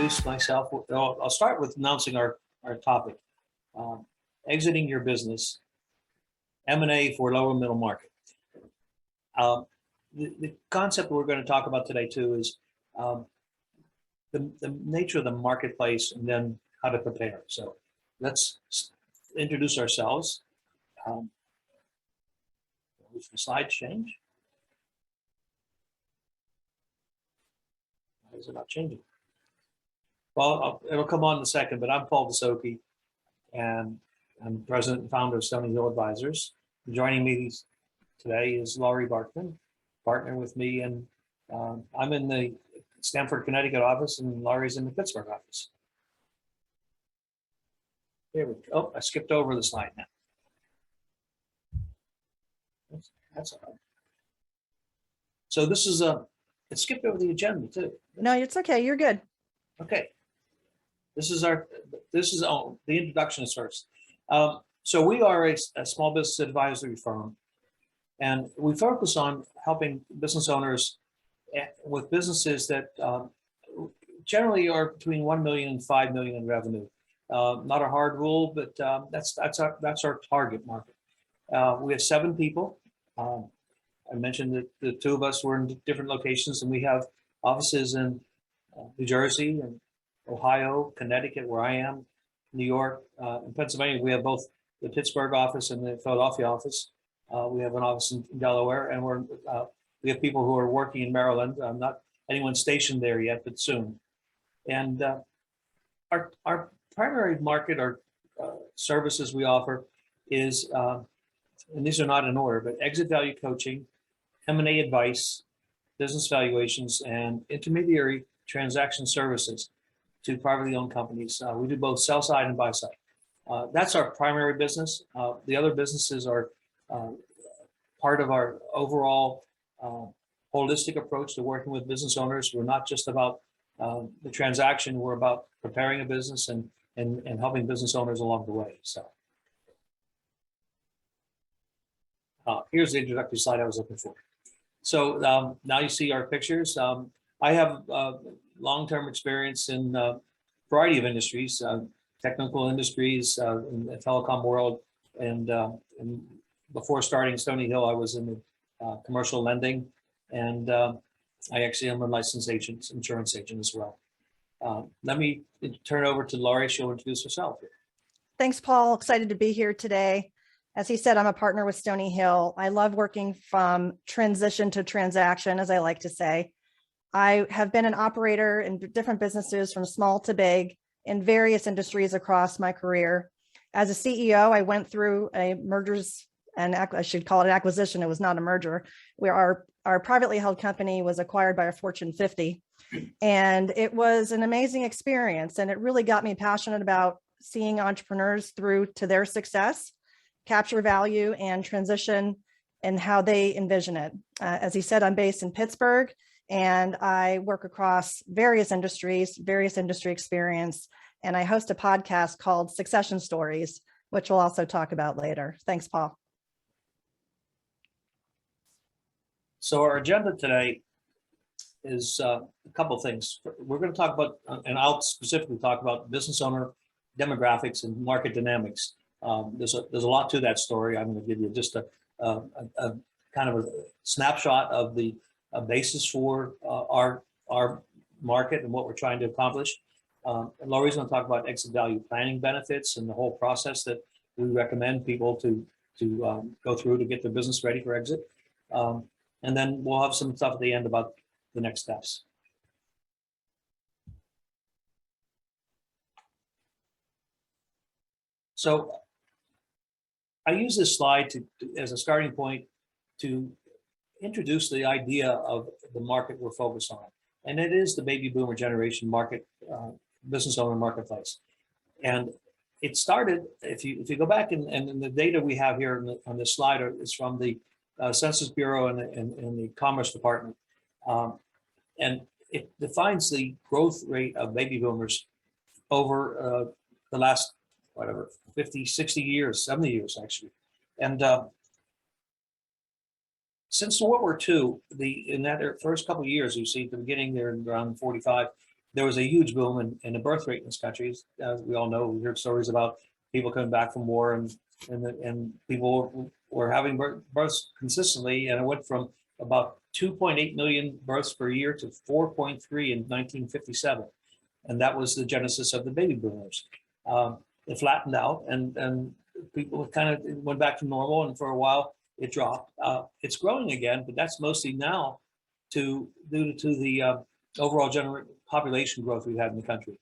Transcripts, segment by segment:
introduce myself. I'll start with announcing our topic, exiting your business, M&A for lower middle market. The concept we're going to talk about today too is the nature of the marketplace and then how to prepare. So let's introduce ourselves. Does the slide change? Why is it not changing? Well, it'll come on in a second, but I'm Paul Visokey, and I'm president and founder of Stony Hill Advisors. Joining me today is Laurie Barkman, partner with me, and I'm in the Stamford, Connecticut office, and Laurie's in the Pittsburgh office. There we go. Oh, I skipped over the slide now. That's all right. So this is it skipped over the agenda too. No, it's okay. You're good. Okay. This is the introduction is first. So we are a small business advisory firm, and we focus on helping business owners with businesses that generally are between 1 million and 5 million in revenue. Not a hard rule, but that's our target market. We have 7 people. I mentioned that the 2 of us were in different locations, and we have offices in New Jersey and Ohio, Connecticut, where I am, New York, and Pennsylvania. We have both the Pittsburgh office and the Philadelphia office. We have an office in Delaware, and we have people who are working in Maryland. Not anyone stationed there yet, but soon. And our primary market, our services we offer is, and these are not in order, but exit value coaching, M&A advice, business valuations, and intermediary transaction services to privately owned companies. We do both sell side and buy side. That's our primary business. The other businesses are part of our overall holistic approach to working with business owners. We're not just about the transaction, we're about preparing a business and helping business owners along the way. So here's the introductory slide I was looking for. So now you see our pictures. I have long-term experience in a variety of industries, technical industries, in the telecom world, and before starting Stony Hill, I was in the commercial lending, and I actually am a licensed agent, insurance agent as well. Let me turn it over to Laurie. She'll introduce herself. Thanks, Paul. Excited to be here today. As he said, I'm a partner with Stony Hill. I love working from transition to transaction, as I like to say. I have been an operator in different businesses from small to big in various industries across my career. As a CEO, I went through a mergers and I should call it an acquisition. It was not a merger, where our privately held company was acquired by a Fortune 50. And it was an amazing experience. And it really got me passionate about seeing entrepreneurs through to their success, capture value, and transition and how they envision it. As he said, I'm based in Pittsburgh, and I work across various industries, various industry experience, and I host a podcast called Succession Stories, which we'll also talk about later. Thanks, Paul. So our agenda today is a couple of things. We're going to talk about, and I'll specifically talk about business owner demographics and market dynamics. There's a lot to that story. I'm going to give you just a kind of a snapshot of the basis for our market and what we're trying to accomplish. And Laurie's going to talk about exit value planning benefits and the whole process that we recommend people to go through to get their business ready for exit. And then we'll have some stuff at the end about the next steps. So I use this slide as a starting point to introduce the idea of the market we're focused on. And it is the baby boomer generation market, business owner marketplace. And it started, if you go back and the data we have here on this slide is from the Census Bureau and the Commerce Department. And it defines the growth rate of baby boomers over the last, 50, 60 years, 70 years actually. And since World War II, in that first couple of years, you see at the beginning they're around 45, there was a huge boom in the birth rate in this country. As we all know, we heard stories about people coming back from war, and people were having births consistently, and it went from about 2.8 million births per year to 4.3 in 1957, and that was the genesis of the baby boomers. It flattened out, and people kind of went back to normal, and for a while it dropped. It's growing again, but that's mostly now due to the overall population growth we've had in the country.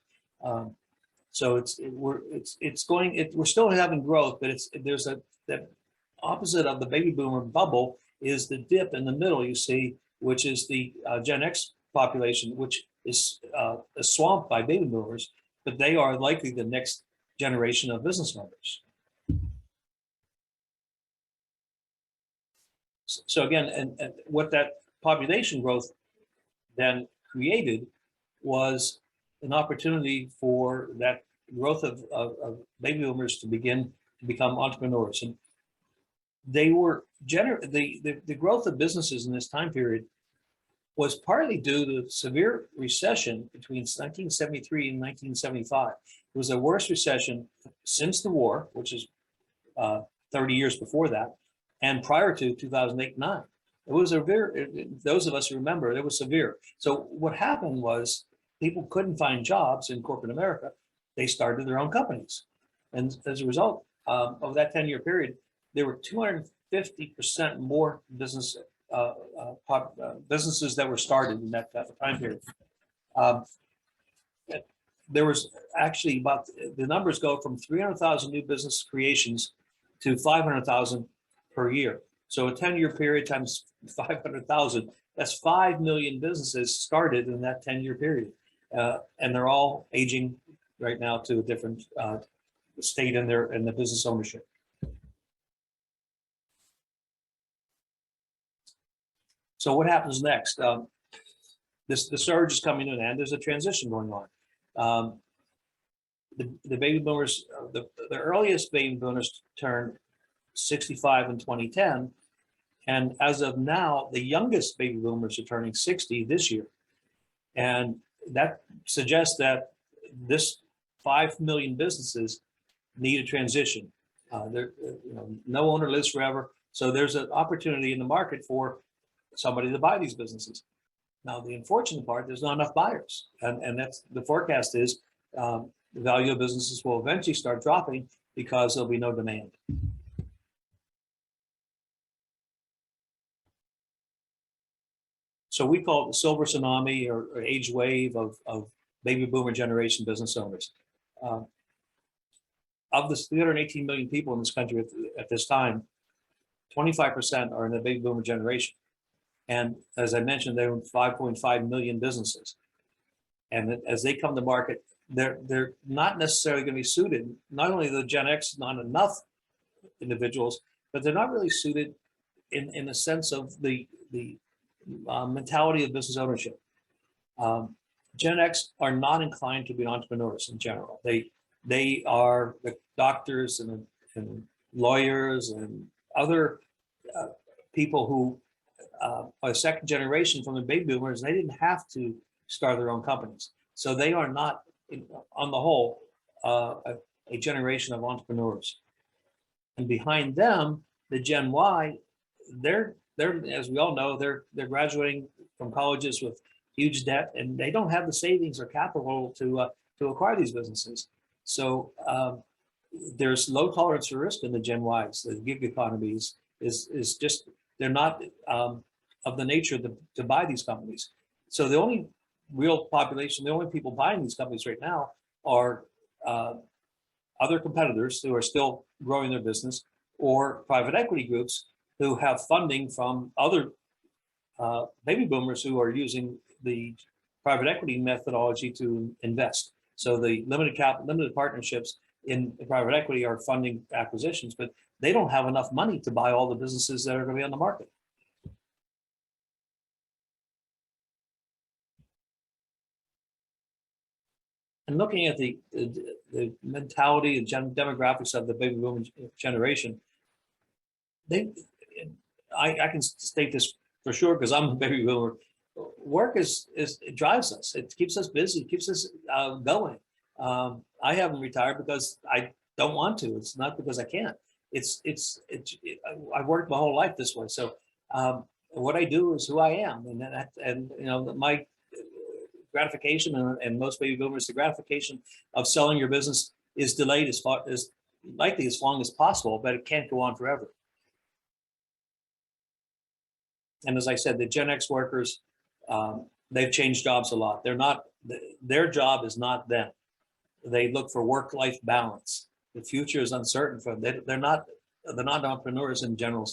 So we're still having growth, but there's that opposite of the baby boomer bubble is the dip in the middle you see, which is the Gen X population, which is swamped by baby boomers, but they are likely the next generation of business owners. So again, and what that population growth then created was an opportunity for that growth of baby boomers to begin to become entrepreneurs. And they were the growth of businesses in this time period was partly due to severe recession between 1973 and 1975. It was the worst recession since the war, which is 30 years before that, and prior to 2008-9. It was severe. Those of us who remember, it was severe. So what happened was people couldn't find jobs in corporate America. They started their own companies. And as a result of that 10-year period, there were 250% more businesses that were started in that time period. There was actually the numbers go from 300,000 new business creations to 500,000 per year. So a 10-year period times 500,000, that's 5 million businesses started in that 10-year period. And they're all aging right now to a different state in the business ownership. So what happens next? The surge is coming to an end. There's a transition going on. The baby boomers, the earliest baby boomers turned 65 in 2010. And as of now, the youngest baby boomers are turning 60 this year. And that suggests that this 5 million businesses need a transition. No owner lives forever. So there's an opportunity in the market for somebody to buy these businesses. Now, the unfortunate part, there's not enough buyers. And that's the forecast is the value of businesses will eventually start dropping because there'll be no demand. So we call it the silver tsunami or age wave of baby boomer generation business owners. Of the 318 million people in this country at this time, 25% are in the baby boomer generation. And as I mentioned, there are 5.5 million businesses. And as they come to market, they're not necessarily going to be suited. Not only the Gen X, not enough individuals, but they're not really suited in the sense of the mentality of business ownership. Gen X are not inclined to be entrepreneurs in general. They are the doctors and lawyers and other people who are second generation from the baby boomers. They didn't have to start their own companies. So they are not, on the whole, a generation of entrepreneurs. And behind them, the Gen Y, they're as we all know, they're graduating from colleges with huge debt, and they don't have the savings or capital to acquire these businesses. So there's low tolerance for risk in the Gen Ys. The gig economies is just, they're not of the nature to buy these companies. So the only real population, the only people buying these companies right now are other competitors who are still growing their business, or private equity groups who have funding from other baby boomers who are using the private equity methodology to invest. So the limited partnerships in the private equity are funding acquisitions, but they don't have enough money to buy all the businesses that are going to be on the market. And looking at the mentality and demographics of the baby boomer generation, I can state this for sure because I'm a baby boomer. work it drives us. It keeps us busy, keeps us going. I haven't retired because I don't want to. It's not because I can't. I've worked my whole life this way. So what I do is who I am, and you know, my gratification, and most baby boomers, the gratification of selling your business is delayed as likely as long as possible, but it can't go on forever. And as I said, the Gen X workers, they've changed jobs a lot. Their job is not them. They look for work-life balance. The future is uncertain for them. They're not entrepreneurs in general.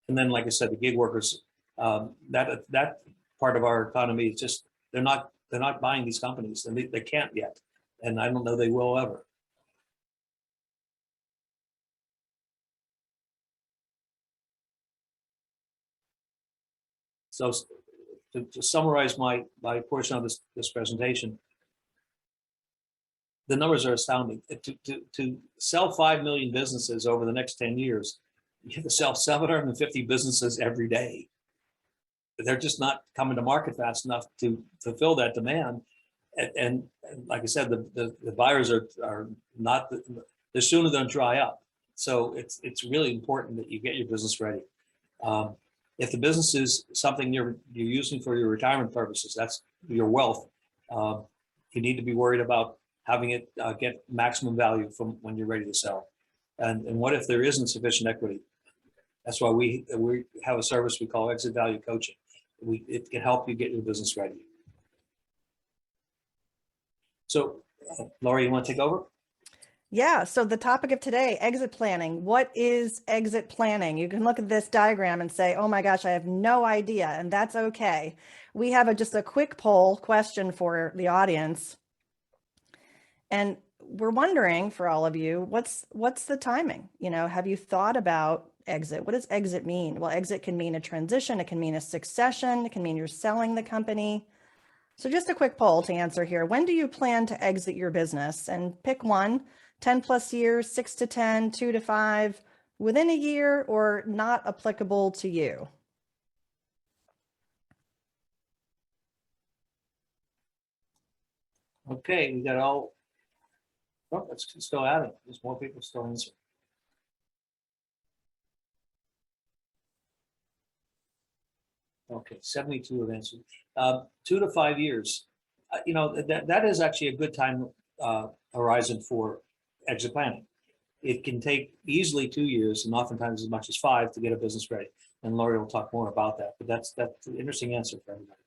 And then, like I said, the gig workers, that part of our economy is just, they're not buying these companies, and they can't yet. And I don't know they will ever. So to summarize my portion of this presentation, the numbers are astounding. To sell 5 million businesses over the next 10 years, you have to sell 750 businesses every day. They're just not coming to market fast enough to fulfill that demand. And like I said, the buyers are not, they're sooner than dry up. So it's really important that you get your business ready. If the business is something you're using for your retirement purposes, that's your wealth, you need to be worried about having it get maximum value from when you're ready to sell. And what if there isn't sufficient equity? That's why we have a service we call exit value coaching. It can help you get your business ready. So, Laurie, you want to take over? Yeah, so the topic of today, exit planning. What is exit planning? You can look at this diagram and say, oh my gosh, I have no idea, and that's okay. We have just a quick poll question for the audience. And we're wondering for all of you, what's the timing? You know, have you thought about exit? What does exit mean? Well, exit can mean a transition, it can mean a succession, it can mean you're selling the company. So just a quick poll to answer here. When do you plan to exit your business? And pick one, 10 plus years, 6 to 10, 2 to 5, within a year, or not applicable to you. Okay, we got all, oh, let's still at it. There's more people still answering. Okay, 72 have answered. 2 to 5 years. You know, that is actually a good time horizon for exit planning. It can take easily 2 years, and oftentimes as much as 5, to get a business ready. And Laurie will talk more about that, but that's an interesting answer for everybody.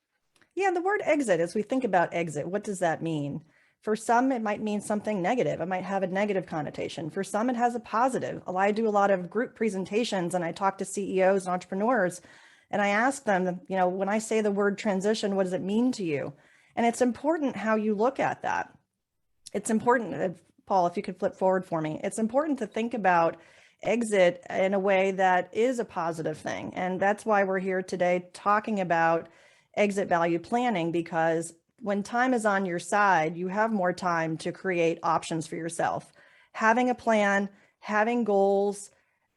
Yeah, the word exit, as we think about exit, what does that mean? For some, it might mean something negative. It might have a negative connotation. For some, it has a positive. I do a lot of group presentations, and I talk to CEOs and entrepreneurs, and I ask them, you know, when I say the word transition, what does it mean to you? And it's important how you look at that. It's important, Paul, if you could flip forward for me, it's important to think about exit in a way that is a positive thing. And that's why we're here today talking about exit value planning, because when time is on your side, you have more time to create options for yourself. Having a plan, having goals,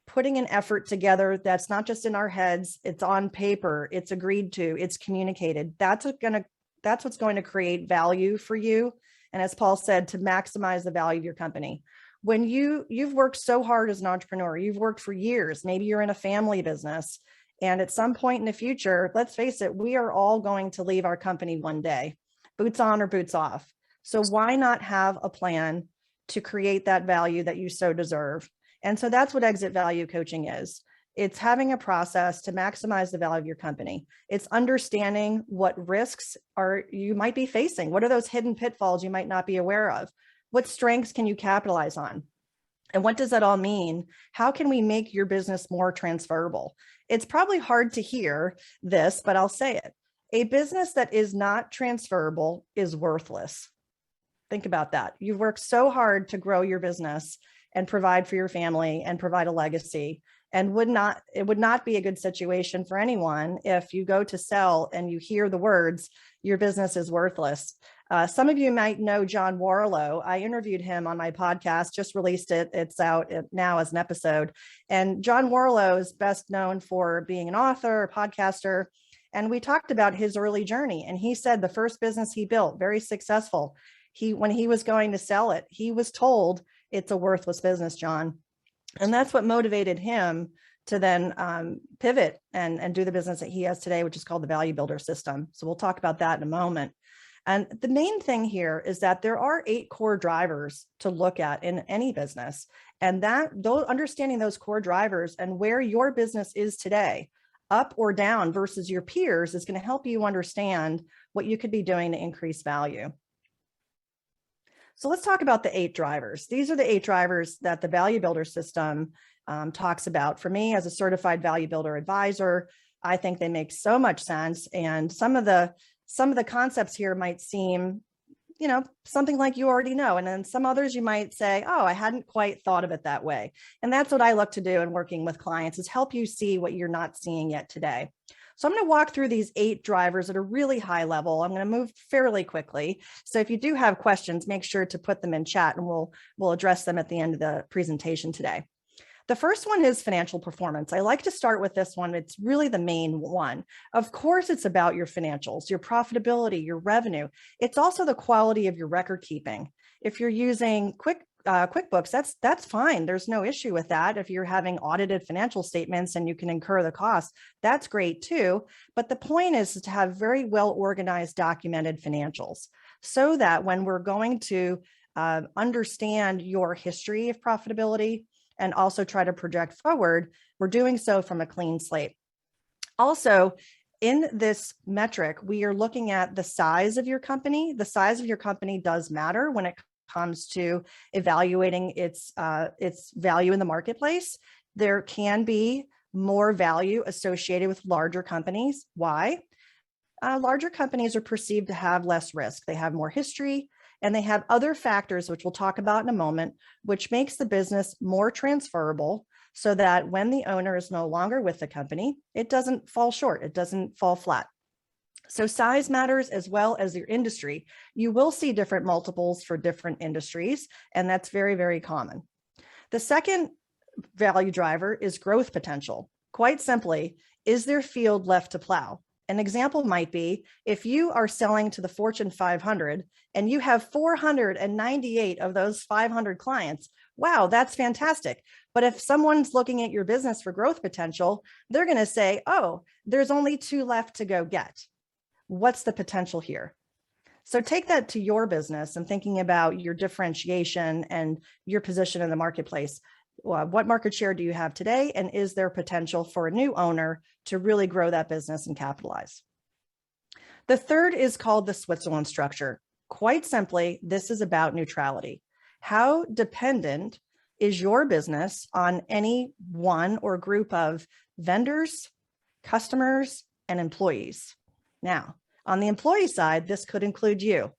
putting an effort together that's not just in our heads, it's on paper, it's agreed to, it's communicated. That's what's going to create value for you. And as Paul said, to maximize the value of your company. When you've worked so hard as an entrepreneur, you've worked for years, maybe you're in a family business, and at some point in the future, let's face it, we are all going to leave our company one day, boots on or boots off. So why not have a plan to create that value that you so deserve? And so that's what exit value coaching is. It's having a process to maximize the value of your company. It's understanding what risks you might be facing. What are those hidden pitfalls you might not be aware of? What strengths can you capitalize on? And what does that all mean? How can we make your business more transferable? It's probably hard to hear this, but I'll say it. A business that is not transferable is worthless. Think about that. You've worked so hard to grow your business and provide for your family and provide a legacy. And it would not be a good situation for anyone if you go to sell and you hear the words, your business is worthless. Some of you might know John Warlow. I interviewed him on my podcast, just released it. It's out now as an episode. And John Warlow is best known for being an author, a podcaster, And we talked about his early journey. And he said the first business he built, very successful. When he was going to sell it, he was told it's a worthless business, John. And that's what motivated him to then pivot and do the business that he has today, which is called the Value Builder System. So we'll talk about that in a moment. And the main thing here is that there are 8 core drivers to look at in any business. And understanding those core drivers and where your business is today, up or down versus your peers, is going to help you understand what you could be doing to increase value. So let's talk about the 8 drivers. These are the 8 drivers that the Value Builder System talks about. For me, as a certified Value Builder advisor, I think they make so much sense. And some of the concepts here might seem, something like you already know. And then some others you might say, oh, I hadn't quite thought of it that way. And that's what I look to do in working with clients, is help you see what you're not seeing yet today. So I'm going to walk through these 8 drivers at a really high level. I'm going to move fairly quickly. So if you do have questions, make sure to put them in chat and we'll address them at the end of the presentation today. The first one is financial performance. I like to start with this one. It's really the main one. Of course, it's about your financials, your profitability, your revenue. It's also the quality of your record keeping. If you're using QuickBooks, that's fine. There's no issue with that. If you're having audited financial statements and you can incur the costs, that's great too. But the point is to have very well organized, documented financials, so that when we're going to understand your history of profitability and also try to project forward, we're doing so from a clean slate. Also, in this metric, we are looking at the size of your company. The size of your company does matter when it comes to evaluating its value in the marketplace. There can be more value associated with larger companies. Why? Larger companies are perceived to have less risk. They have more history, and they have other factors, which we'll talk about in a moment, which makes the business more transferable, so that when the owner is no longer with the company, it doesn't fall short, it doesn't fall flat. So size matters, as well as your industry. You will see different multiples for different industries, and that's very, very common. The second value driver is growth potential. Quite simply, is there field left to plow? An example might be, if you are selling to the Fortune 500 and you have 498 of those 500 clients, wow, that's fantastic. But if someone's looking at your business for growth potential, they're going to say, oh, there's only 2 left to go get. What's the potential here? So take that to your business and thinking about your differentiation and your position in the marketplace. What market share do you have today? And is there potential for a new owner to really grow that business and capitalize? The third is called the Switzerland structure. Quite simply, this is about neutrality. How dependent is your business on any one or group of vendors, customers, and employees? Now, on the employee side, this could include you.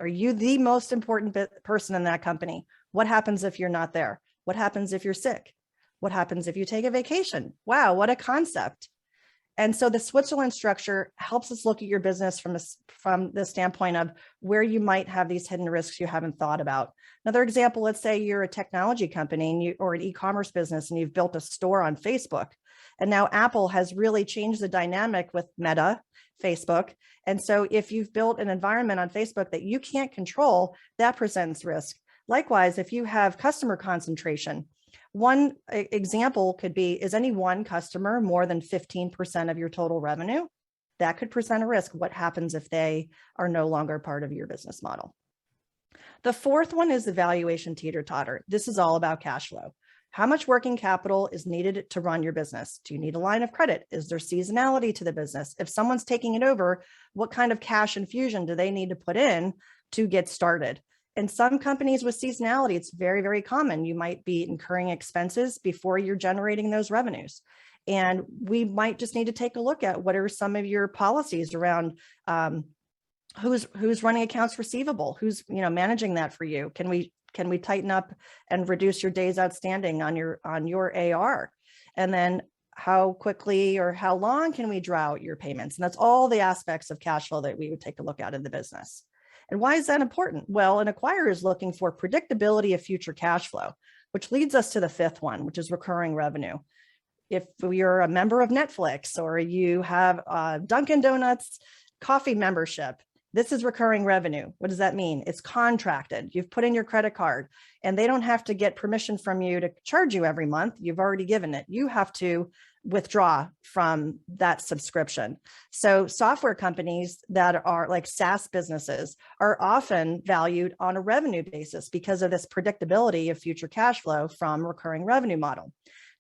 Are you the most important person in that company? What happens if you're not there? What happens if you're sick? What happens if you take a vacation? Wow, what a concept. And so the Switzerland structure helps us look at your business from the standpoint of where you might have these hidden risks you haven't thought about. Another example, let's say you're a technology company or an e-commerce business and you've built a store on Facebook. And now Apple has really changed the dynamic with Meta, Facebook. And so if you've built an environment on Facebook that you can't control, that presents risk. Likewise, if you have customer concentration, one example could be, is any one customer more than 15% of your total revenue? That could present a risk. What happens if they are no longer part of your business model? The fourth one is the valuation teeter-totter. This is all about cash flow. How much working capital is needed to run your business? Do you need a line of credit? Is there seasonality to the business? If someone's taking it over, what kind of cash infusion do they need to put in to get started? In some companies with seasonality, it's very, very common. You might be incurring expenses before you're generating those revenues. And we might just need to take a look at what are some of your policies around who's running accounts receivable, who's managing that for you. Can we tighten up and reduce your days outstanding on your AR? And then how quickly or how long can we draw out your payments? And that's all the aspects of cash flow that we would take a look at in the business. And why is that important? Well, an acquirer is looking for predictability of future cash flow, which leads us to the fifth one, which is recurring revenue. if you're a member of Netflix or you have a Dunkin' Donuts coffee membership, this is recurring revenue. What does that mean? It's contracted. You've put in your credit card and they don't have to get permission from you to charge you every month. You've already given it. You have to withdraw from that subscription. So software companies that are like SaaS businesses are often valued on a revenue basis because of this predictability of future cash flow from recurring revenue model.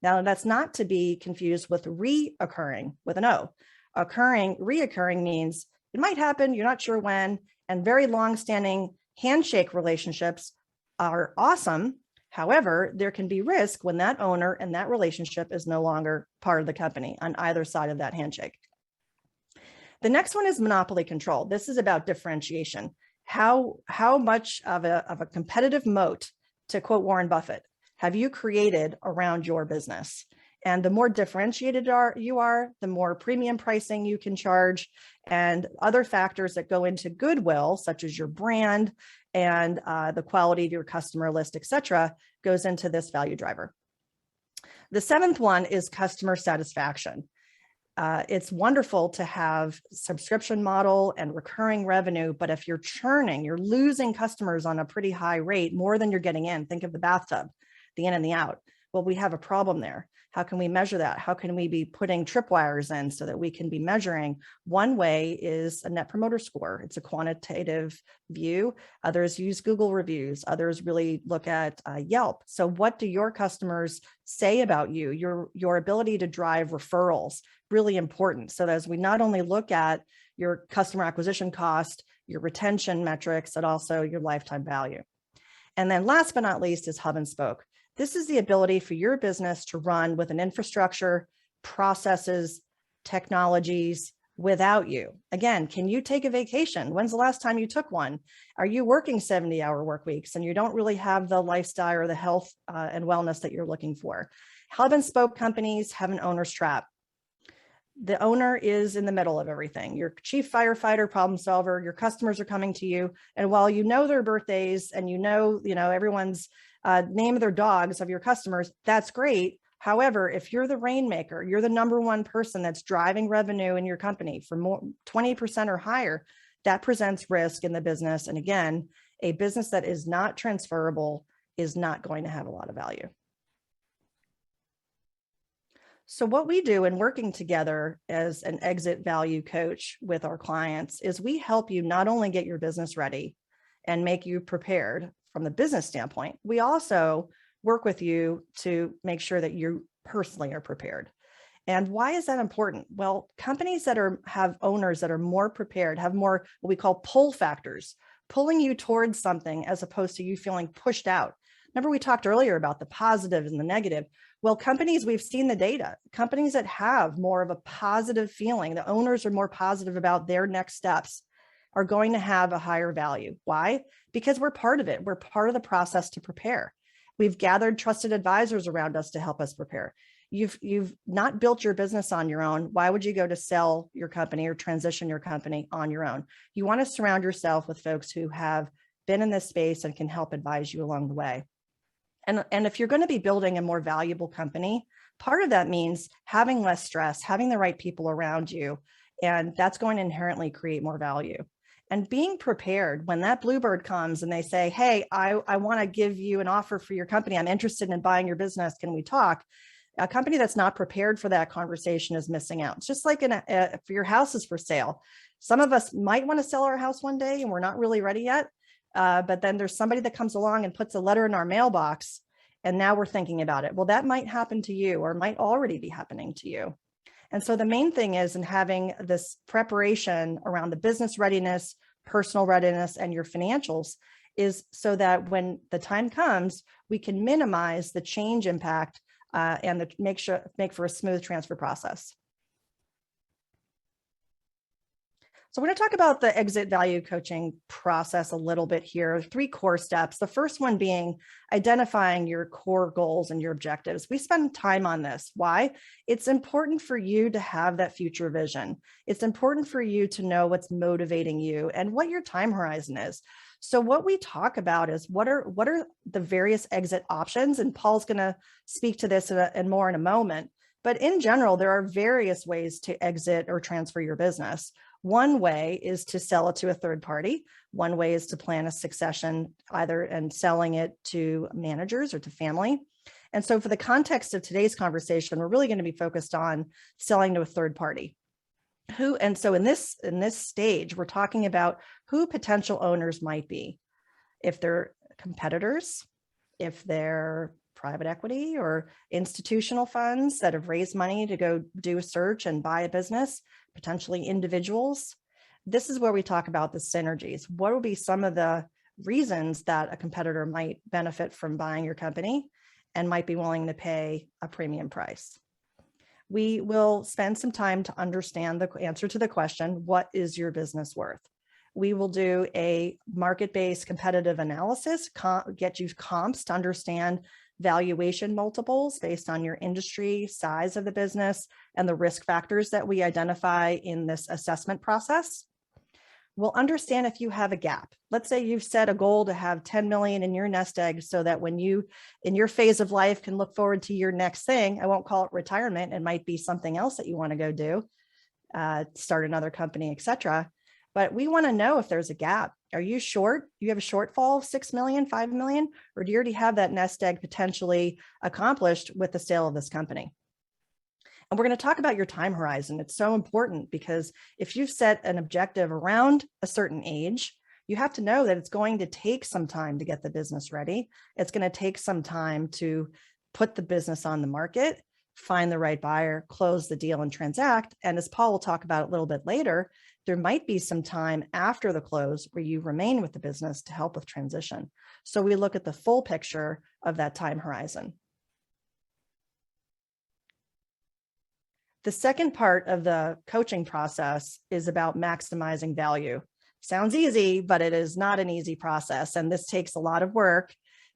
Now, that's not to be confused with reoccurring with an O. Reoccurring means it might happen, you're not sure when, and very long-standing handshake relationships are awesome. However, there can be risk when that owner and that relationship is no longer part of the company on either side of that handshake. The next one is monopoly control. This is about differentiation. How much of a competitive moat, to quote Warren Buffett, have you created around your business? And the more differentiated you are, the more premium pricing you can charge, and other factors that go into goodwill, such as your brand and the quality of your customer list, et cetera, goes into this value driver. The seventh one is customer satisfaction. It's wonderful to have subscription model and recurring revenue, but if you're churning, you're losing customers on a pretty high rate, more than you're getting in. Think of the bathtub, the in and the out. Well, we have a problem there. How can we measure that? How can we be putting tripwires in so that we can be measuring? One way is a net promoter score. It's a quantitative view. Others use Google reviews. Others really look at Yelp. So what do your customers say about you? Your ability to drive referrals, really important. So as we not only look at your customer acquisition cost, your retention metrics, but also your lifetime value. And then last but not least is hub and spoke. This is the ability for your business to run with an infrastructure, processes, technologies without you. Again, can you take a vacation? When's the last time you took one? Are you working 70-hour work weeks and you don't really have the lifestyle or the health and wellness that you're looking for? Hub and spoke companies have an owner's trap. The owner is in the middle of everything. Your chief firefighter, problem solver, your customers are coming to you. And while you know their birthdays and you know everyone's name of their dogs of your customers, that's great. However, if you're the rainmaker, you're the number one person that's driving revenue in your company for more 20% or higher, that presents risk in the business. And again, a business that is not transferable is not going to have a lot of value. So what we do in working together as an exit value coach with our clients is we help you not only get your business ready and make you prepared from the business standpoint, we also work with you to make sure that you personally are prepared. And why is that important? Well, companies that have owners that are more prepared, have more what we call pull factors, pulling you towards something as opposed to you feeling pushed out. Remember, we talked earlier about the positive and the negative. Well, companies, we've seen the data, companies that have more of a positive feeling, the owners are more positive about their next steps, are going to have a higher value. Why? Because we're part of it. We're part of the process to prepare. We've gathered trusted advisors around us to help us prepare. You've not built your business on your own. Why would you go to sell your company or transition your company on your own? You want to surround yourself with folks who have been in this space and can help advise you along the way. And if you're going to be building a more valuable company, part of that means having less stress, having the right people around you, and that's going to inherently create more value. And being prepared when that bluebird comes and they say, hey, I want to give you an offer for your company. I'm interested in buying your business. Can we talk? A company that's not prepared for that conversation is missing out. It's just like if your house is for sale. Some of us might want to sell our house one day and we're not really ready yet. But then there's somebody that comes along and puts a letter in our mailbox and now we're thinking about it. Well, that might happen to you or might already be happening to you. And so the main thing is in having this preparation around the business readiness, personal readiness, and your financials is so that when the time comes, we can minimize the change impact and make for a smooth transfer process. So we're going to talk about the exit value coaching process a little bit here. 3 core steps. The first one being identifying your core goals and your objectives. We spend time on this. Why? It's important for you to have that future vision. It's important for you to know what's motivating you and what your time horizon is. So what we talk about is what are the various exit options, and Paul's going to speak to this and more in a moment. But in general, there are various ways to exit or transfer your business. One way is to sell it to a third party. One way is to plan a succession, either and selling it to managers or to family. And so for the context of today's conversation, we're really going to be focused on selling to a third party. And so in this stage, we're talking about who potential owners might be. If they're competitors, if they're private equity or institutional funds that have raised money to go do a search and buy a business, potentially individuals. This is where we talk about the synergies. What will be some of the reasons that a competitor might benefit from buying your company and might be willing to pay a premium price? We will spend some time to understand the answer to the question, what is your business worth? We will do a market-based competitive analysis, get you comps to understand valuation multiples based on your industry, size of the business, and the risk factors that we identify in this assessment process. We'll understand if you have a gap. Let's say you've set a goal to have 10 million in your nest egg so that when you, in your phase of life, can look forward to your next thing. I won't call it retirement. It might be something else that you want to go do, start another company, etc. But we want to know if there's a gap. Are you short? You have a shortfall of 6 million, 5 million, or do you already have that nest egg potentially accomplished with the sale of this company? And we're going to talk about your time horizon. It's so important because if you've set an objective around a certain age, you have to know that it's going to take some time to get the business ready. It's going to take some time to put the business on the market, find the right buyer, close the deal and transact. And as Paul will talk about a little bit later, there might be some time after the close where you remain with the business to help with transition. So we look at the full picture of that time horizon. The second part of the coaching process is about maximizing value. Sounds easy, but it is not an easy process. And this takes a lot of work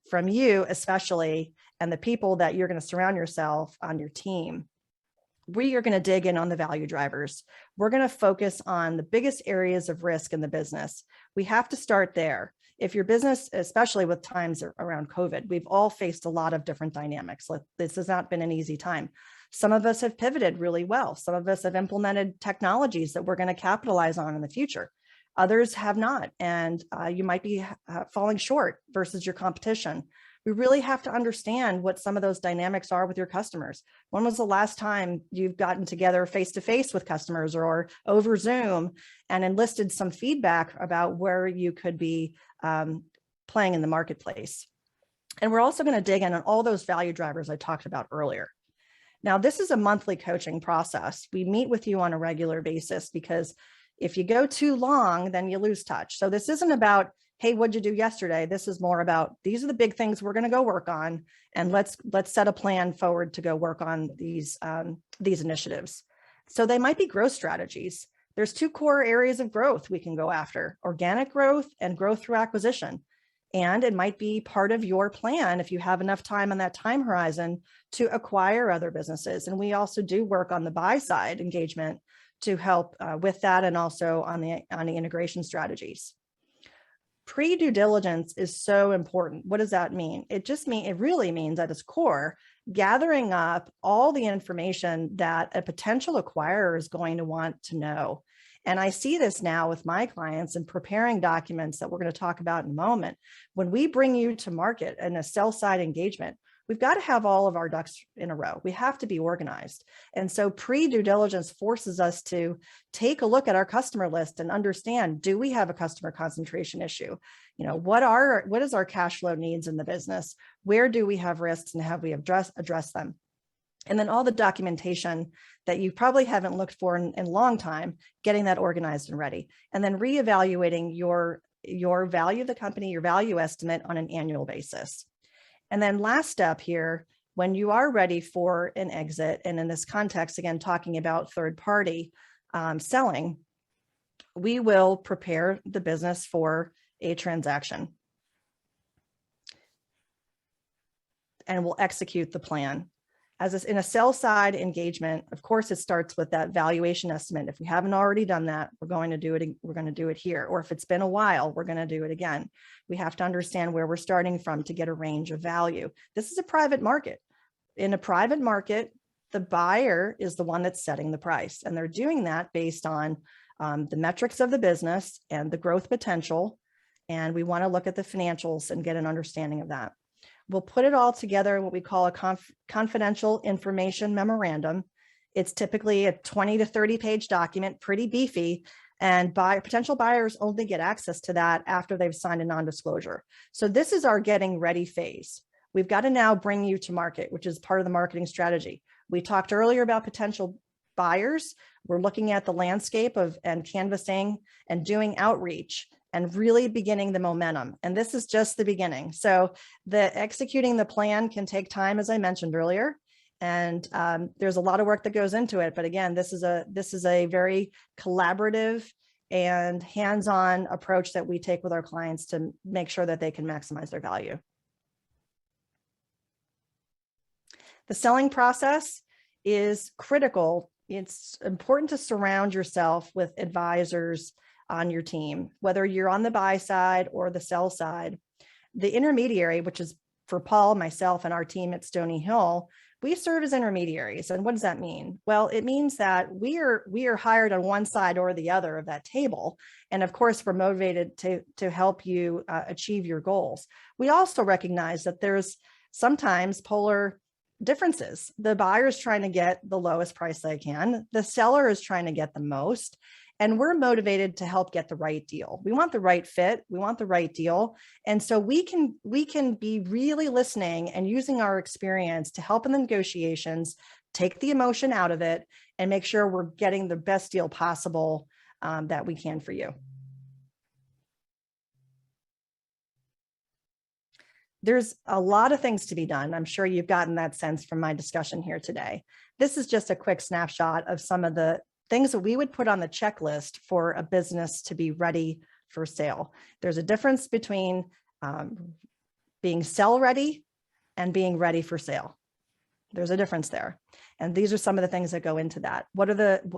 from you, especially, and the people that you're going to surround yourself on your team. We are going to dig in on the value drivers. We're going to focus on the biggest areas of risk in the business. We have to start there. If your business, especially with times around COVID, we've all faced a lot of different dynamics. This has not been an easy time. Some of us have pivoted really well. Some of us have implemented technologies that we're going to capitalize on in the future. Others have not, and you might be falling short versus your competition. We really have to understand what some of those dynamics are with your customers. When was the last time you've gotten together face-to-face with customers or over Zoom and enlisted some feedback about where you could be playing in the marketplace? And we're also going to dig in on all those value drivers I talked about earlier. Now, this is a monthly coaching process. We meet with you on a regular basis because if you go too long, then you lose touch. So this isn't about, hey, what'd you do yesterday? This is more about, these are the big things we're going to go work on, and let's set a plan forward to go work on these initiatives. So they might be growth strategies. There's two core areas of growth we can go after: organic growth and growth through acquisition. And it might be part of your plan, if you have enough time on that time horizon, to acquire other businesses. And we also do work on the buy side engagement to help with that, and also on the integration strategies. Pre-due diligence is so important. What does that mean? It really means at its core, gathering up all the information that a potential acquirer is going to want to know. And I see this now with my clients in preparing documents that we're going to talk about in a moment. When we bring you to market in a sell side engagement, we've got to have all of our ducks in a row. We have to be organized. And so pre-due diligence forces us to take a look at our customer list and understand, do we have a customer concentration issue? You know, what is our cash flow needs in the business? Where do we have risks, and have we addressed them? And then all the documentation that you probably haven't looked for in a long time, getting that organized and ready. And then reevaluating your value of the company, your value estimate on an annual basis. And then last step here, when you are ready for an exit, and in this context, again, talking about third party selling, we will prepare the business for a transaction. And we'll execute the plan. In a sell side engagement, of course, it starts with that valuation estimate. If we haven't already done that, we're going to do it here. Or if it's been a while, we're going to do it again. We have to understand where we're starting from to get a range of value. This is a private market. In a private market, The buyer is the one that's setting the price, and they're doing that based on the metrics of the business and the growth potential. And we want to look at the financials and get an understanding of that. We'll put it all together in what we call a confidential information memorandum. It's typically a 20 to 30 page document, pretty beefy, and potential buyers only get access to that after they've signed a non-disclosure. So this is our getting ready phase. We've got to now bring you to market, which is part of the marketing strategy. We talked earlier about potential buyers. We're looking at the landscape and canvassing and doing outreach and really beginning the momentum. And this is just the beginning. So executing the plan can take time, as I mentioned earlier. And there's a lot of work that goes into it. But again, this is a very collaborative and hands-on approach that we take with our clients to make sure that they can maximize their value. The selling process is critical. It's important to surround yourself with advisors on your team, whether you're on the buy side or the sell side. The intermediary, which is for Paul, myself, and our team at Stony Hill, we serve as intermediaries. And what does that mean? Well, it means that we are hired on one side or the other of that table. And of course, we're motivated to help you achieve your goals. We also recognize that there's sometimes polar differences. The buyer is trying to get the lowest price they can. The seller is trying to get the most. And we're motivated to help get the right deal. We want the right fit. We want the right deal. And so we can be really listening and using our experience to help in the negotiations, take the emotion out of it, and make sure we're getting the best deal possible that we can for you. There's a lot of things to be done. I'm sure you've gotten that sense from my discussion here today. This is just a quick snapshot of some of the things that we would put on the checklist for a business to be ready for sale. There's a difference between being sell ready and being ready for sale. There's a difference there. And these are some of the things that go into that.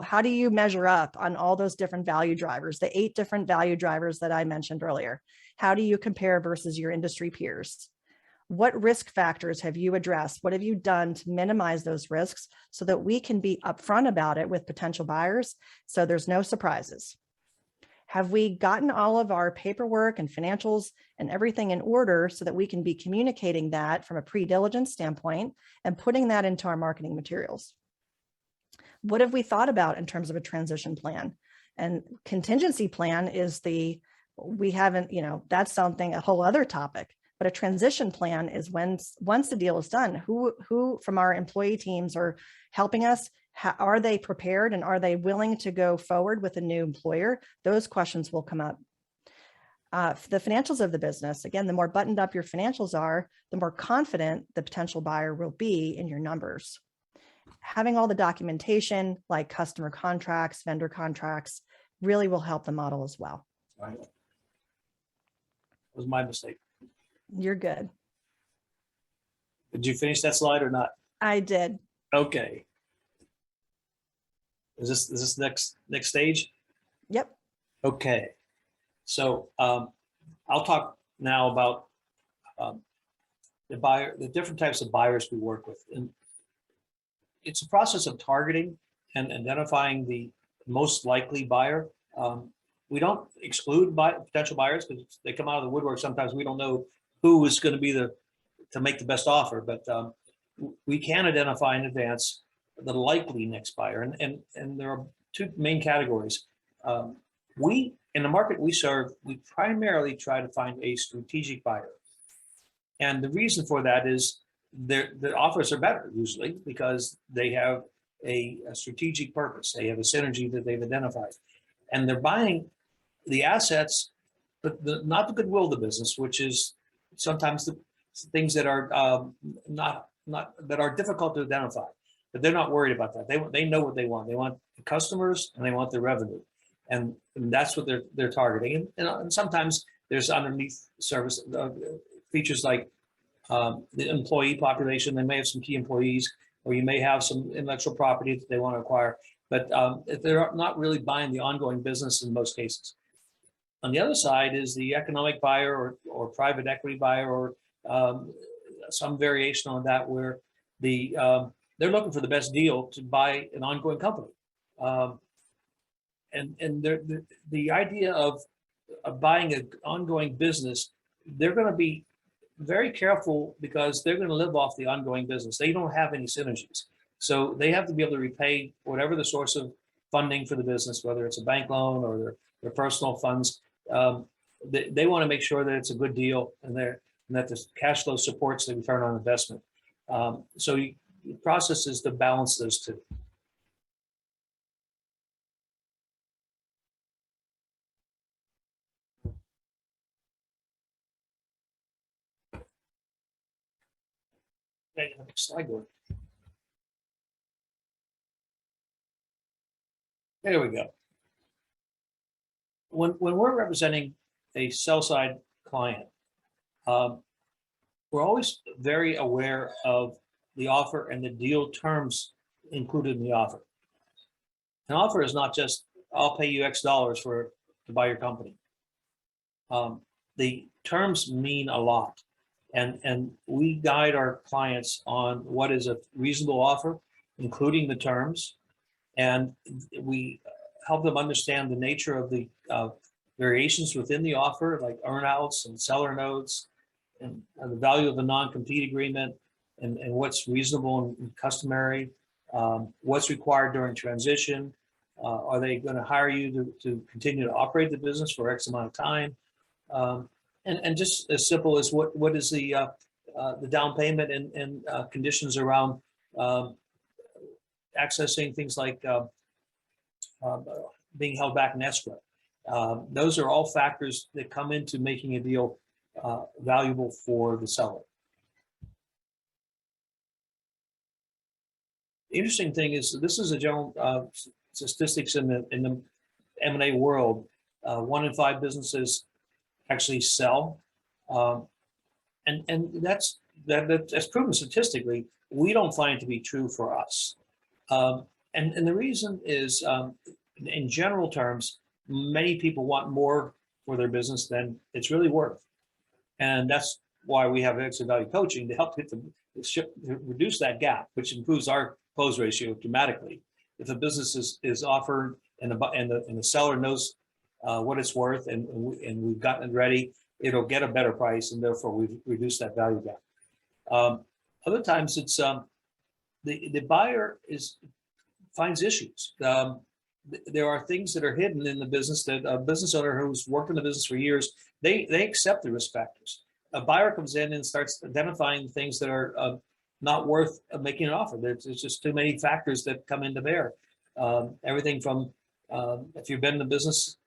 How do you measure up on all those different value drivers, the 8 different value drivers that I mentioned earlier? How do you compare versus your industry peers? What risk factors have you addressed? What have you done to minimize those risks so that we can be upfront about it with potential buyers so there's no surprises? Have we gotten all of our paperwork and financials and everything in order so that we can be communicating that from a pre-diligence standpoint and putting that into our marketing materials? What have we thought about in terms of a transition plan? And contingency plan is that's something, a whole other topic. But a transition plan is once the deal is done, who from our employee teams are helping us, are they prepared and are they willing to go forward with a new employer? Those questions will come up. The financials of the business, again, the more buttoned up your financials are, the more confident the potential buyer will be in your numbers. Having all the documentation like customer contracts, vendor contracts, really will help the model as well. Right. That was my mistake. You're good. Did you finish that slide or not? I did. Okay. Is this next stage? Yep. Okay. So I'll talk now about the different types of buyers we work with. And it's a process of targeting and identifying the most likely buyer. We don't exclude potential buyers because they come out of the woodwork. Sometimes we don't know who is going to be to make the best offer, but we can identify in advance the likely next buyer. And there are 2 main categories. In the market we serve, we primarily try to find a strategic buyer. And the reason for that is the offers are better usually because they have a strategic purpose. They have a synergy that they've identified. And they're buying the assets, but not the goodwill of the business, which is sometimes the things that are that are difficult to identify, but they're not worried about that. They know what they want. They want the customers and they want the revenue, and that's what they're targeting. And sometimes there's underneath service features like the employee population. They may have some key employees, or you may have some intellectual property that they want to acquire, but they're not really buying the ongoing business in most cases. On the other side is the economic buyer or private equity buyer or some variation on that, where they they're looking for the best deal to buy an ongoing company. And the idea of buying an ongoing business, they're going to be very careful because they're going to live off the ongoing business. They don't have any synergies. So they have to be able to repay whatever the source of funding for the business, whether it's a bank loan or their personal funds. They want to make sure that it's a good deal and that the cash flow supports the return on investment. So the process is to balance those two. Okay, next slide, Gordon. There we go. When we're representing a sell-side client, we're always very aware of the offer and the deal terms included in the offer. An offer is not just, I'll pay you X dollars to buy your company. The terms mean a lot. And we guide our clients on what is a reasonable offer, including the terms. And we help them understand the nature of the variations within the offer, like earnouts and seller notes, and the value of the non-compete agreement, and what's reasonable and customary, what's required during transition. Are they going to hire you to continue to operate the business for X amount of time? And just as simple as what is the down payment and conditions around accessing things like being held back in escrow. Those are all factors that come into making a deal valuable for the seller. The interesting thing is this is a general statistics in the M&A world. 1 in 5 businesses actually sell, and that's proven statistically. We don't find it to be true for us, and the reason is, in general terms, many people want more for their business than it's really worth, and that's why we have exit value coaching to help reduce that gap, which improves our close ratio dramatically. If a business is offered and the seller knows what it's worth, and we've gotten it ready, it'll get a better price, and therefore we've reduced that value gap. Other times it's the buyer finds issues. There are things that are hidden in the business that a business owner who's worked in the business for years, they accept the risk factors. A buyer comes in and starts identifying things that are not worth making an offer. There's just too many factors that come into bear. Everything from if you've been in the business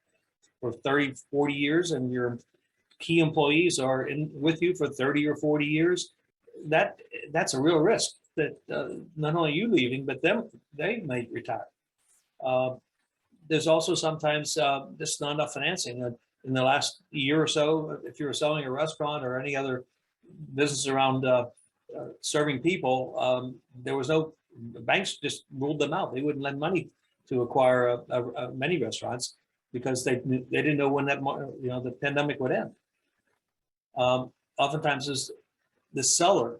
for 30, 40 years and your key employees are with you for 30 or 40 years, that's a real risk that not only you leaving, but they may retire. There's also sometimes just not enough financing. In the last year or so, if you were selling a restaurant or any other business around serving people, there was no, the banks just ruled them out. They wouldn't lend money to acquire many restaurants because they didn't know when the pandemic would end. Oftentimes, the seller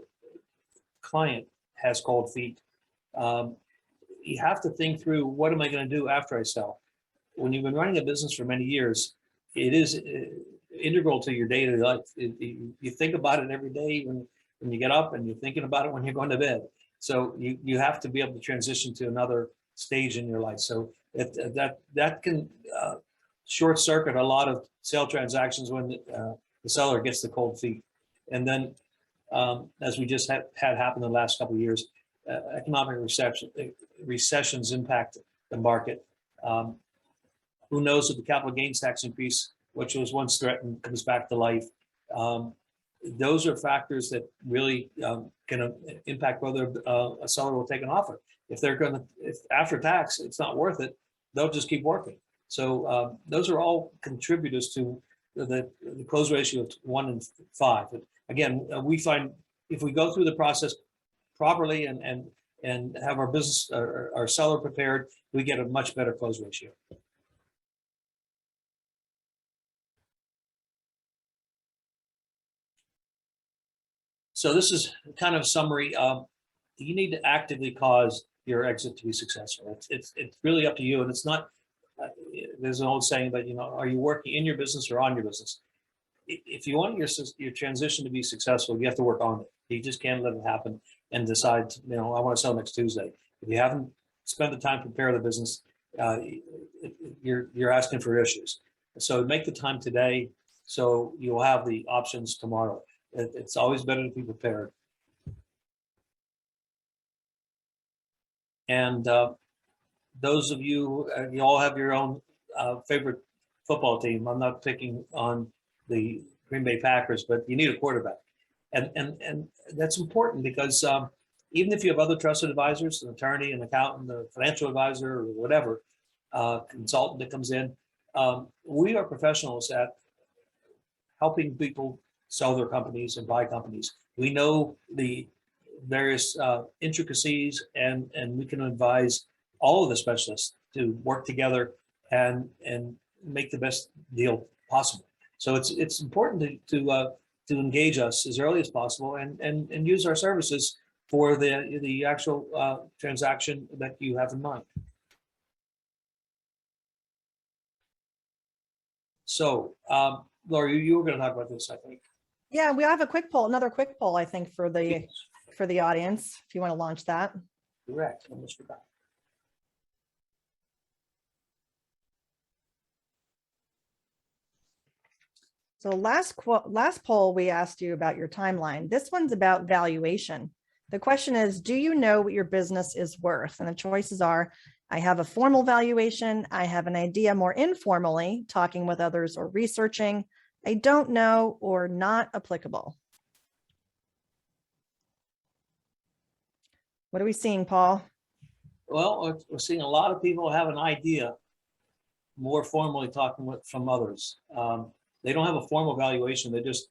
client has cold feet. You have to think through, what am I going to do after I sell? When you've been running a business for many years, it is integral to your daily life. You think about it every day when you get up, and you're thinking about it when you're going to bed. So you have to be able to transition to another stage in your life. So that can short circuit a lot of sale transactions when the seller gets the cold feet. And then, as we just had happen in the last couple of years, economic recessions impact the market. Who knows if the capital gains tax increase, which was once threatened, comes back to life. Those are factors that really can impact whether a seller will take an offer. If after tax it's not worth it, they'll just keep working. So those are all contributors to the close ratio of 1 in 5. Again, we find if we go through the process properly and have our business, our seller prepared, we get a much better close ratio. So this is kind of a summary. you need to actively cause your exit to be successful. It's really up to you, and it's not. There's an old saying, but are you working in your business or on your business? If you want your transition to be successful, you have to work on it. You just can't let it happen and decide, I want to sell next Tuesday. If you haven't spent the time to prepare the business, you're asking for issues. So make the time today, so you'll have the options tomorrow. It's always better to be prepared. And those of you, you all have your own favorite football team. I'm not picking on the Green Bay Packers, but you need a quarterback. And that's important because even if you have other trusted advisors, an attorney, an accountant, a financial advisor, or whatever, consultant that comes in, we are professionals at helping people sell their companies and buy companies. We know the various intricacies, and we can advise all of the specialists to work together and make the best deal possible. So it's important to engage us as early as possible and use our services for the actual transaction that you have in mind. So, Laurie, you were going to talk about this, I think. Yeah, we have a quick poll, another quick poll, I think, for the audience, if you want to launch that. Correct. I almost forgot. So last poll, we asked you about your timeline. This one's about valuation. The question is, do you know what your business is worth? And the choices are, I have a formal valuation, I have an idea more informally, talking with others or researching, I don't know, or not applicable. What are we seeing, Paul? Well, we're seeing a lot of people have an idea, more formally talking from others. They don't have a formal valuation. They just,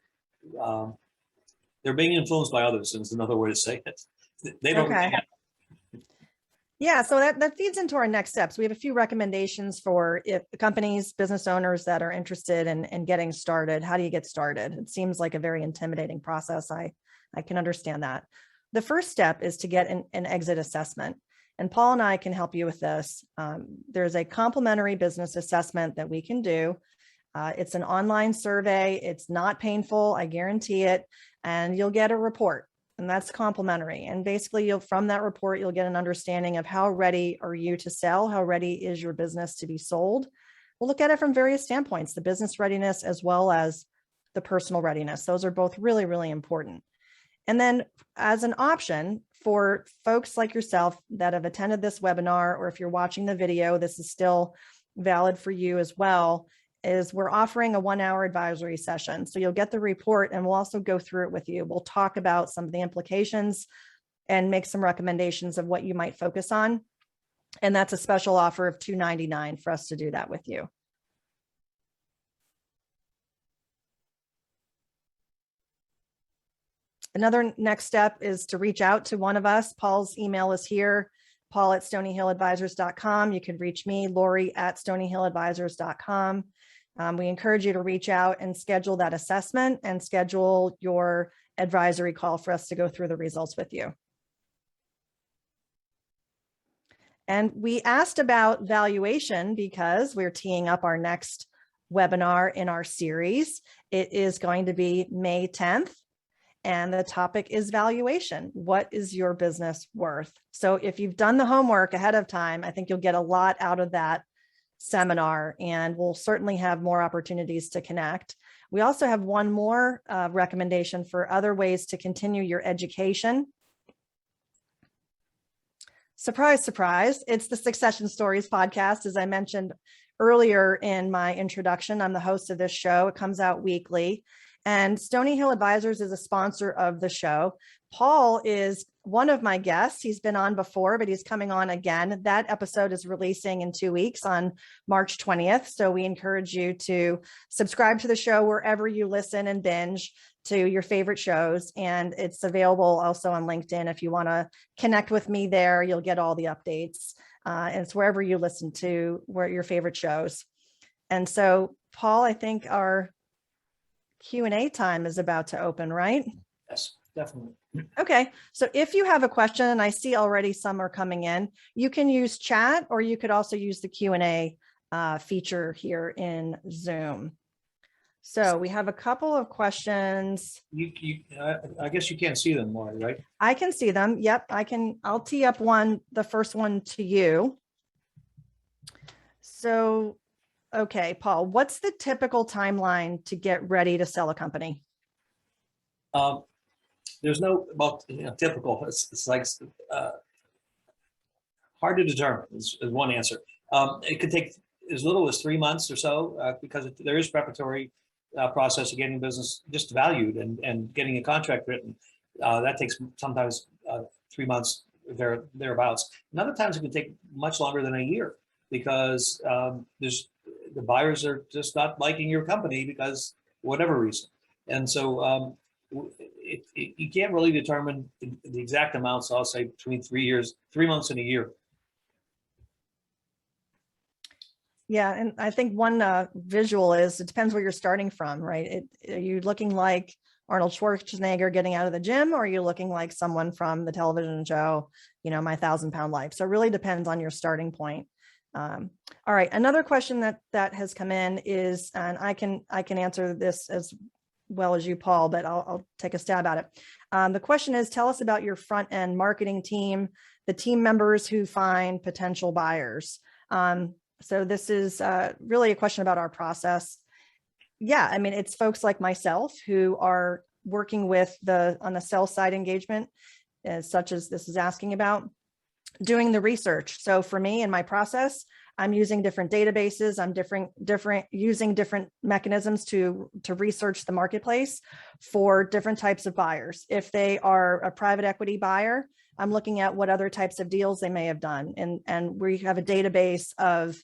they're being influenced by others, is another way to say it. They don't. Okay. Yeah, so that feeds into our next steps. We have a few recommendations for companies, business owners that are interested in getting started. How do you get started? It seems like a very intimidating process. I can understand that. The first step is to get an exit assessment. And Paul and I can help you with this. There's a complimentary business assessment that we can do. It's an online survey. It's not painful, I guarantee it. And you'll get a report, and that's complimentary. And basically, from that report, you'll get an understanding of how ready are you to sell? How ready is your business to be sold? We'll look at it from various standpoints, the business readiness as well as the personal readiness. Those are both really, really important. And then as an option for folks like yourself that have attended this webinar, or if you're watching the video, this is still valid for you as well, is we're offering a 1-hour advisory session. So you'll get the report and we'll also go through it with you. We'll talk about some of the implications and make some recommendations of what you might focus on. And that's a special offer of $299 for us to do that with you. Another next step is to reach out to one of us. Paul's email is here, paul@stonyhilladvisors.com. You can reach me, Laurie@stonyhilladvisors.com. We encourage you to reach out and schedule that assessment and schedule your advisory call for us to go through the results with you. And we asked about valuation because we're teeing up our next webinar in our series. It is going to be May 10th. And the topic is valuation. What is your business worth? So if you've done the homework ahead of time, I think you'll get a lot out of that seminar, and we'll certainly have more opportunities to connect. We also have one more recommendation for other ways to continue your education. Surprise, surprise. It's the Succession Stories podcast. As I mentioned earlier in my introduction, I'm the host of this show. It comes out weekly. And Stony Hill Advisors is a sponsor of the show. Paul is one of my guests. He's been on before, but he's coming on again. That episode is releasing in 2 weeks on March 20th. So we encourage you to subscribe to the show wherever you listen and binge to your favorite shows. And it's available also on LinkedIn. If you want to connect with me there, you'll get all the updates. And it's wherever you listen to your favorite shows. And so, Paul, I think our Q&A time is about to open, right? Yes. definitely. Okay, so if you have a question, and I see already some are coming in, you can use chat, or you could also use the Q&A feature here in Zoom. So we have a couple of questions. I guess you can't see them, Laurie, right? I can see them. Yep, I'll tee up the first one to you. So, okay, Paul, what's the typical timeline to get ready to sell a company? There's no, well, typical. It's like hard to determine is one answer. It could take as little as 3 months or so because there is preparatory process of getting business just valued and getting a contract written. That takes sometimes 3 months thereabouts. And other times it can take much longer than a year because the buyers are just not liking your company because whatever reason. And so you can't really determine the exact amounts. I'll say between 3 months and a year. Yeah, and I think one visual is it depends where you're starting from, right? Are you looking like Arnold Schwarzenegger getting out of the gym, or are you looking like someone from the television show, My 1,000-Pound Life? So it really depends on your starting point. All right, another question that has come in is, and I can answer this as well as you, Paul, but I'll take a stab at it. The question is, tell us about your front end marketing team, the team members who find potential buyers. So this is really a question about our process. Yeah, I mean, it's folks like myself who are working with on the sell side engagement, such as this is asking about, doing the research. So for me in my process, I'm using different databases. I'm using different mechanisms to research the marketplace for different types of buyers. If they are a private equity buyer, I'm looking at what other types of deals they may have done. And we have a database of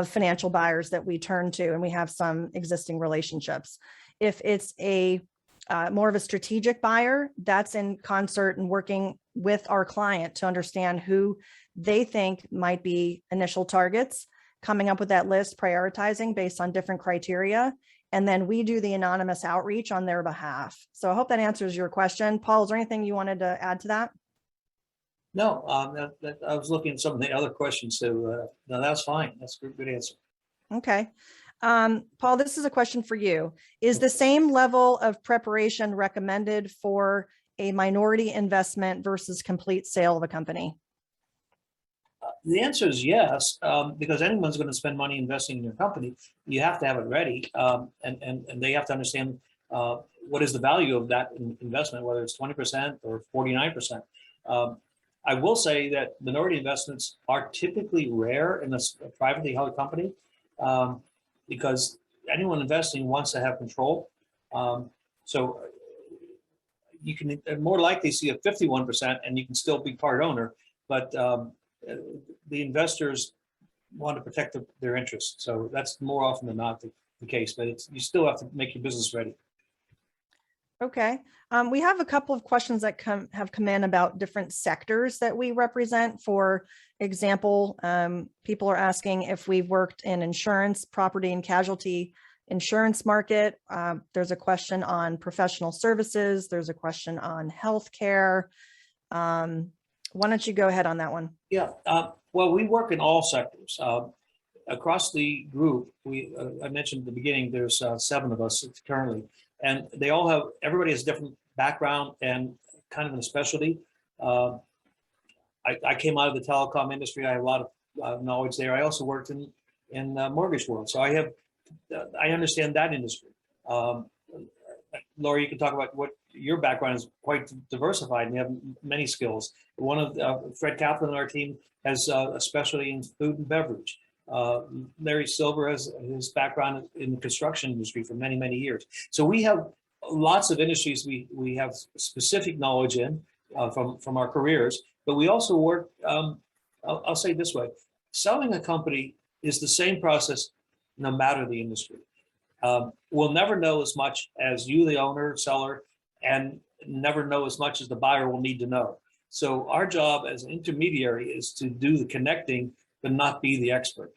financial buyers that we turn to, and we have some existing relationships. If it's a more of a strategic buyer, that's in concert and working with our client to understand who they think might be initial targets, coming up with that list, prioritizing based on different criteria. And then we do the anonymous outreach on their behalf. So I hope that answers your question. Paul, is there anything you wanted to add to that? No, I was looking at some of the other questions, so no, that's fine. That's a good answer. Okay. Paul, this is a question for you. Is the same level of preparation recommended for a minority investment versus complete sale of a company? The answer is yes, because anyone's going to spend money investing in your company. You have to have it ready, and they have to understand what is the value of that investment, whether it's 20% or 49%. I will say that minority investments are typically rare in a privately held company because anyone investing wants to have control. So you can more likely see a 51% and you can still be part owner, but the investors want to protect their interests. So that's more often than not the case, but you still have to make your business ready. Okay. We have a couple of questions that have come in about different sectors that we represent. For example, people are asking if we've worked in insurance, property and casualty insurance market. There's a question on professional services. There's a question on healthcare. Why don't you go ahead on that one? Yeah. Well, we work in all sectors. Across the group, I mentioned at the beginning, there's 7 of us currently. And everybody has different background and kind of a specialty. I came out of the telecom industry. I have a lot of knowledge there. I also worked in mortgage world. So I understand that industry. Laurie, you can talk about what your background is quite diversified and you have many skills. One of Fred Kaplan on our team has a specialty in food and beverage. Larry Silver has his background in the construction industry for many, many years. So we have lots of industries we have specific knowledge in from our careers, but we also work, I'll say it this way, selling a company is the same process no matter the industry. We'll never know as much as you, the owner, seller, and never know as much as the buyer will need to know. So our job as an intermediary is to do the connecting, but not be the expert.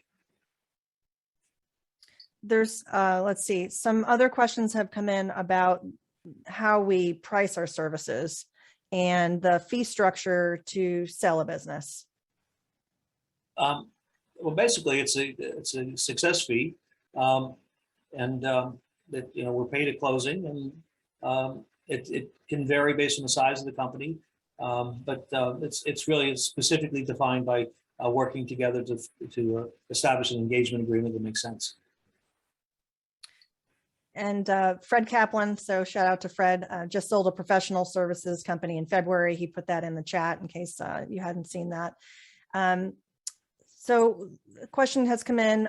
There's, let's see, some other questions have come in about how we price our services and the fee structure to sell a business? Well, basically, it's a success fee, and that we're paid at closing, and it can vary based on the size of the company, but it's really specifically defined by working together to establish an engagement agreement that makes sense. And Fred Kaplan, so shout out to Fred, just sold a professional services company in February. He put that in the chat in case you hadn't seen that. So the question has come in.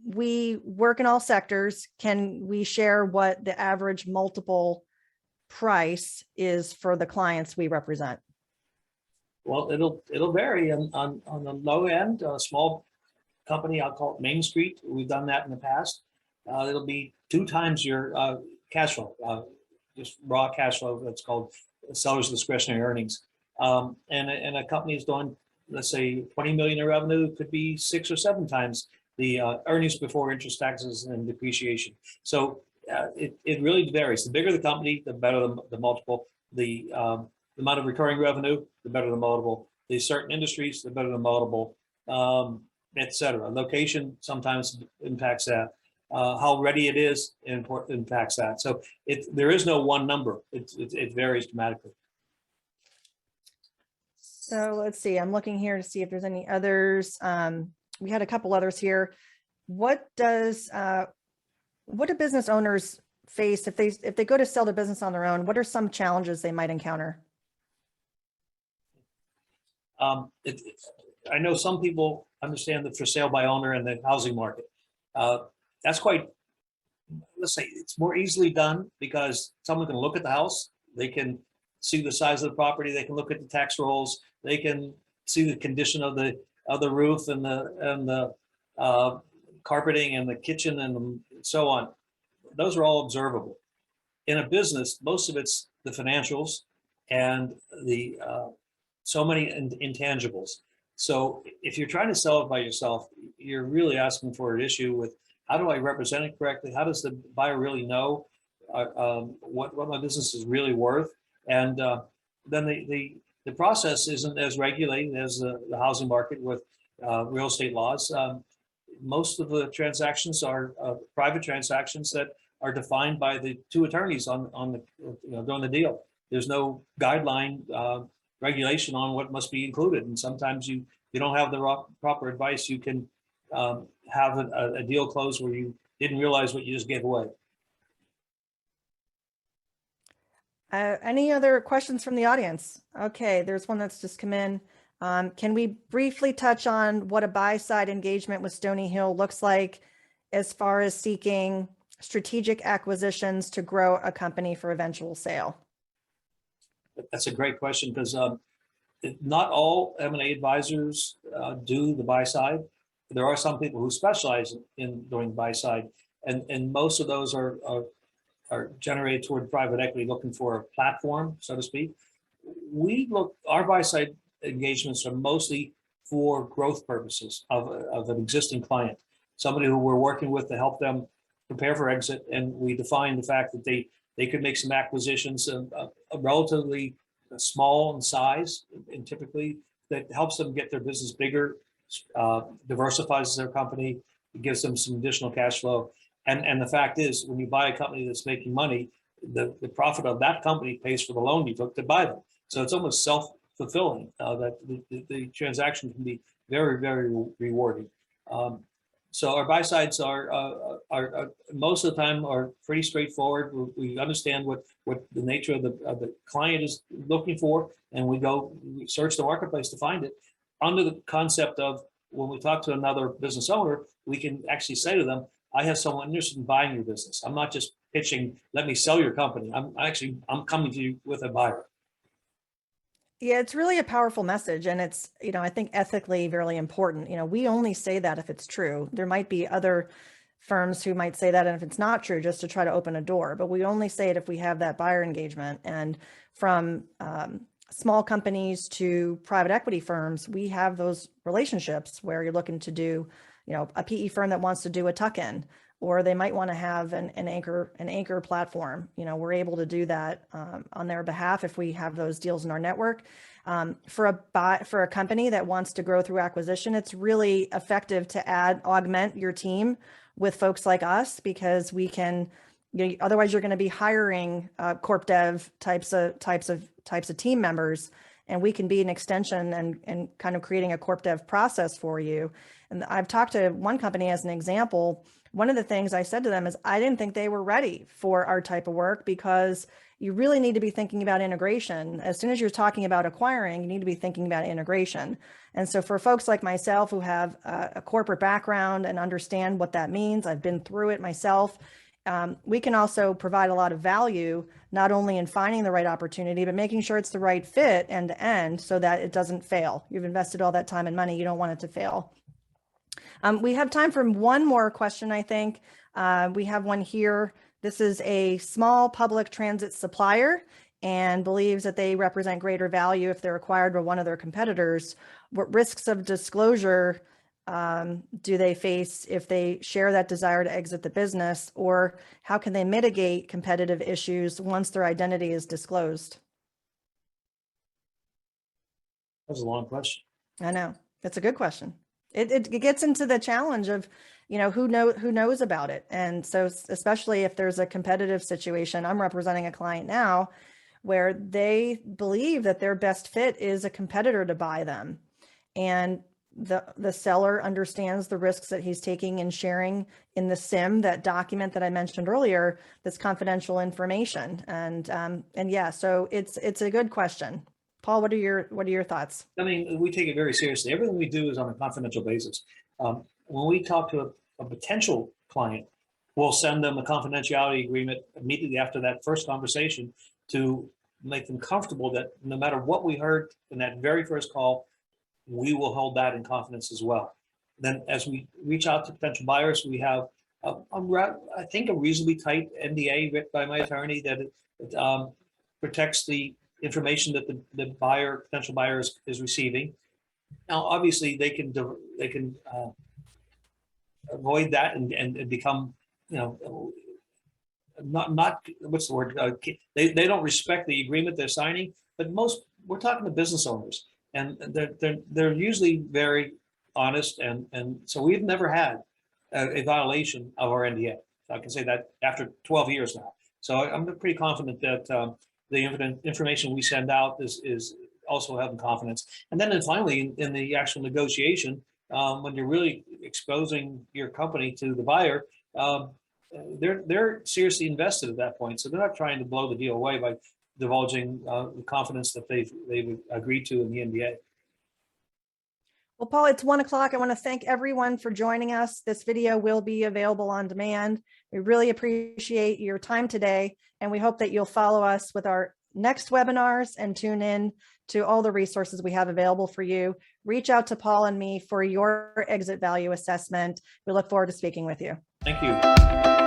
We work in all sectors. Can we share what the average multiple price is for the clients we represent? Well, it'll vary on the low end. A small company, I'll call it Main Street. We've done that in the past. It'll be 2 times your cash flow, just raw cash flow. That's called seller's discretionary earnings. And a company is doing, let's say, 20 million in revenue, could be 6 or 7 times the earnings before interest, taxes, and depreciation. So it really varies. The bigger the company, the better the multiple. The amount of recurring revenue, the better the multiple. The certain industries, the better the multiple, et cetera. Location sometimes impacts that. How ready it is impacts that. So there is no one number. It varies dramatically. So let's see, I'm looking here to see if there's any others. We had a couple others here. What do business owners face if they go to sell the business on their own? What are some challenges they might encounter? I know some people understand the for sale by owner in the housing market. That's quite, let's say, it's more easily done because someone can look at the house, they can see the size of the property, they can look at the tax rolls, they can see the condition of the roof and the carpeting and the kitchen and so on. Those are all observable. In a business, most of it's the financials and the so many intangibles. So if you're trying to sell it by yourself, you're really asking for an issue with, how do I represent it correctly? How does the buyer really know what my business is really worth? And then the process isn't as regulated as the housing market with real estate laws. Most of the transactions are private transactions that are defined by the 2 attorneys on the doing the deal. There's no guideline regulation on what must be included, and sometimes you don't have the proper advice. You can have a deal closed where you didn't realize what you just gave away. Any other questions from the audience? Okay, there's one that's just come in. Can we briefly touch on what a buy-side engagement with Stony Hill looks like as far as seeking strategic acquisitions to grow a company for eventual sale? That's a great question, because not all M&A advisors do the buy side. There are some people who specialize in doing buy side, and most of those are generated toward private equity looking for a platform, so to speak. Our buy side engagements are mostly for growth purposes of an existing client, somebody who we're working with to help them prepare for exit, and we define the fact that they could make some acquisitions of relatively small in size, and typically that helps them get their business bigger, diversifies their company, it gives them some additional cash flow. And the fact is, when you buy a company that's making money, the profit of that company pays for the loan you took to buy them. So it's almost self-fulfilling that the transaction can be very, very rewarding. So our buy sides are most of the time are pretty straightforward. We understand what the nature of the client is looking for, and we search the marketplace to find it, under the concept of, when we talk to another business owner, we can actually say to them, I have someone interested in buying your business. I'm not just pitching, let me sell your company. I'm coming to you with a buyer. Yeah, it's really a powerful message. And it's, I think ethically really important. We only say that if it's true. There might be other firms who might say that, and if it's not true, just to try to open a door, but we only say it if we have that buyer engagement. And from small companies to private equity firms, we have those relationships where you're looking to do, a PE firm that wants to do a tuck-in, or they might want to have an anchor platform. You know, we're able to do that on their behalf if we have those deals in our network. For a company that wants to grow through acquisition, it's really effective to augment your team with folks like us, because we can, you know, otherwise you're going to be hiring corp dev types of team members, and we can be an extension and kind of creating a corp dev process for you. And I've talked to one company as an example. One of the things I said to them is I didn't think they were ready for our type of work, because you really need to be thinking about integration. As soon as you're talking about acquiring, you need to be thinking about integration. And so for folks like myself who have a corporate background and understand what that means, I've been through it myself, we can also provide a lot of value, not only in finding the right opportunity, but making sure it's the right fit end to end so that it doesn't fail. You've invested all that time and money, you don't want it to fail. We have time for one more question, I think. We have one here. This is a small public transit supplier and believes that they represent greater value if they're acquired by one of their competitors. What risks of disclosure do they face if they share that desire to exit the business, or how can they mitigate competitive issues once their identity is disclosed? That's a long question. I know, it's a good question. It gets into the challenge of, you know, who knows about it. And so especially if there's a competitive situation, I'm representing a client now where they believe that their best fit is a competitor to buy them. And the seller understands the risks that he's taking in sharing in the SIM, that document that I mentioned earlier, that's confidential information. And yeah, so it's a good question. Paul, what are your thoughts? I mean, we take it very seriously. Everything we do is on a confidential basis. When we talk to a potential client, we'll send them a confidentiality agreement immediately after that first conversation to make them comfortable that no matter what we heard in that very first call, we will hold that in confidence as well. Then as we reach out to potential buyers, we have, I think, a reasonably tight NDA written by my attorney that it protects the information that the potential buyer is receiving. Now, obviously, they can avoid that and become, you know, not what's the word? They don't respect the agreement they're signing. But we're talking to business owners, and they're usually very honest, and so we've never had a violation of our NDA. So I can say that after 12 years now. So I'm pretty confident that the information we send out is also having confidence. And then finally, in the actual negotiation, when you're really exposing your company to the buyer, they're seriously invested at that point. So they're not trying to blow the deal away by divulging the confidence that they've agreed to in the NDA. Well, Paul, it's 1 o'clock. I want to thank everyone for joining us. This video will be available on demand. We really appreciate your time today, and we hope that you'll follow us with our next webinars and tune in to all the resources we have available for you. Reach out to Paul and me for your exit value assessment. We look forward to speaking with you. Thank you.